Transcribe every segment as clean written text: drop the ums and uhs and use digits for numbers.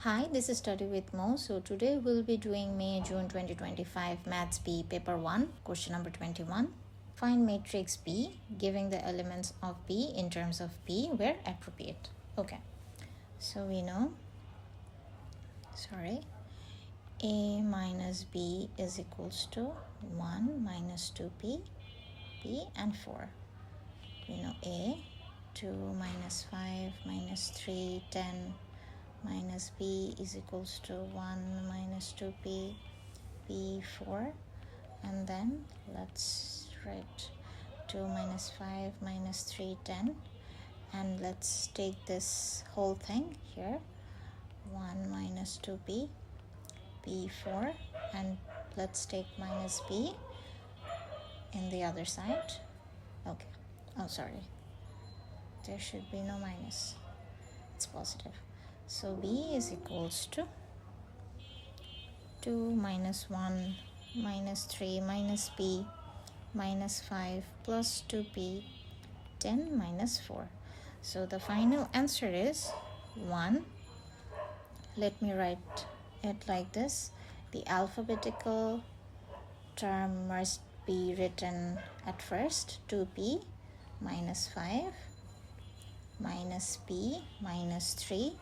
Hi, this is Study with Mo. So today we'll be doing May-June 2025 Maths B Paper 1, question number 21. Find matrix B, giving the elements of B in terms of P where appropriate. Okay, so we know, A minus B is equals to 1 minus 2P, P and 4. We know A, 2 minus 5 minus 3, 10 minus B is equals to 1 minus 2P, P 4, and then let's write 2 minus 5 minus 3, 10, and let's take this whole thing here, 1 minus 2P, P 4, and let's take minus B in the other side. Okay, oh sorry, there should be no minus, it's positive. So B is equals to 2 minus 1 minus 3 minus P minus 5 plus 2P 10 minus 4. So the final answer is 1. Let me write it like this. The alphabetical term must be written at first. 2P minus 5 minus P minus 3.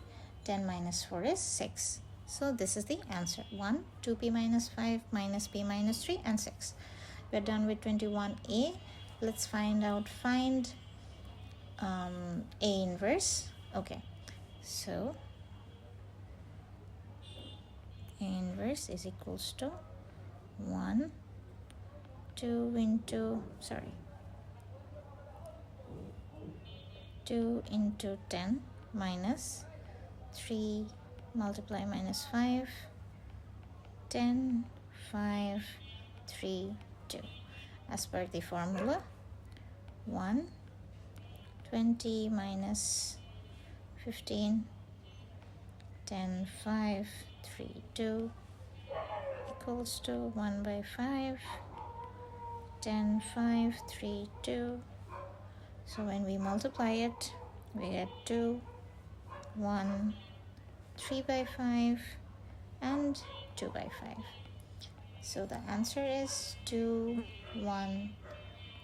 10 minus 4 is 6. So this is the answer. 1, 2P minus 5 minus P minus 3 and 6. We're done with 21A. Let's find A inverse. Okay, so A inverse is equals to 2 into 10 minus 3 multiply minus 5, 10, 5, 3, 2. As per the formula, 1, 20 minus 15, 10, 5, 3, 2 equals to 1 by 5, 10, 5, 3, 2. So when we multiply it, we get 2, 1, 3 by 5 and 2 by 5. So the answer is 2, 1,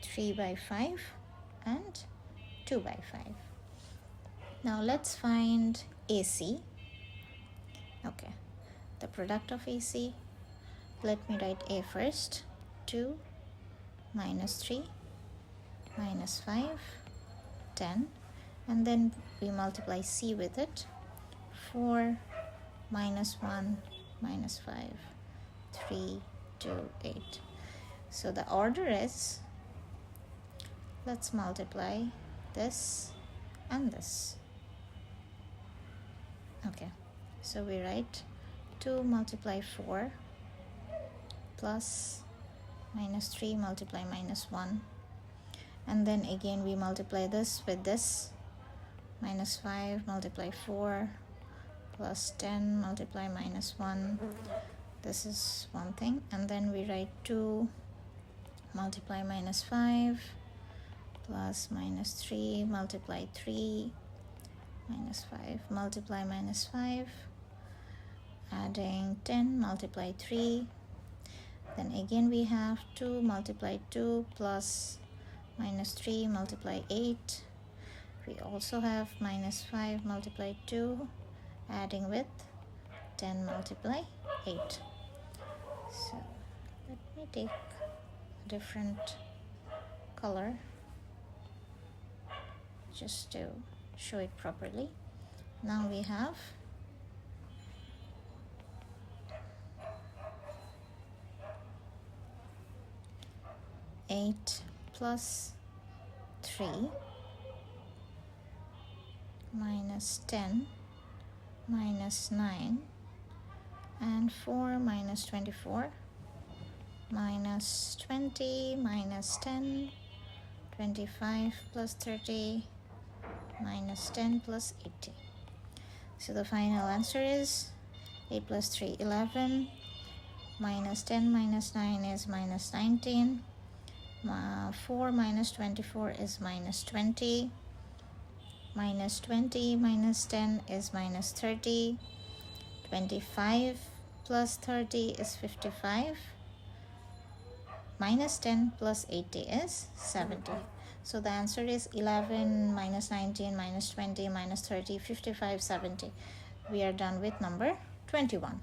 3 by 5 and 2 by 5. Now let's find AC. Okay, the product of AC. Let me write A first. 2 minus 3 minus 5, 10. And then we multiply C with it. 4 minus 1 minus 5, 3, 2, 8. So the order is, let's multiply this and this. Okay, so we write 2 multiply 4 plus minus 3 multiply minus 1. And then again we multiply this with this. Minus 5 multiply 4 plus 10 multiply minus 1. This is one thing. And then we write 2 multiply minus 5 plus minus 3 multiply 3 minus 5 multiply minus 5, adding 10 multiply 3. Then again we have 2 multiply 2 plus minus 3 multiply 8. We also have minus 5 multiply 2, adding with 10 multiply 8. So let me take a different color just to show it properly. Now we have 8 plus 3 minus 10 minus 9 and 4 minus 24 minus 20 minus 10, 25 plus 30 minus 10 plus 80. So the final answer is 8 plus 3, 11, minus 10 minus 9 is minus 19, 4 minus 24 is minus 20, minus 20 minus 10 is minus 30, 25 plus 30 is 55. Minus 10 plus 80 is 70. So the answer is 11, minus 19, minus 20, minus 30, 55, 70. We are done with number 21.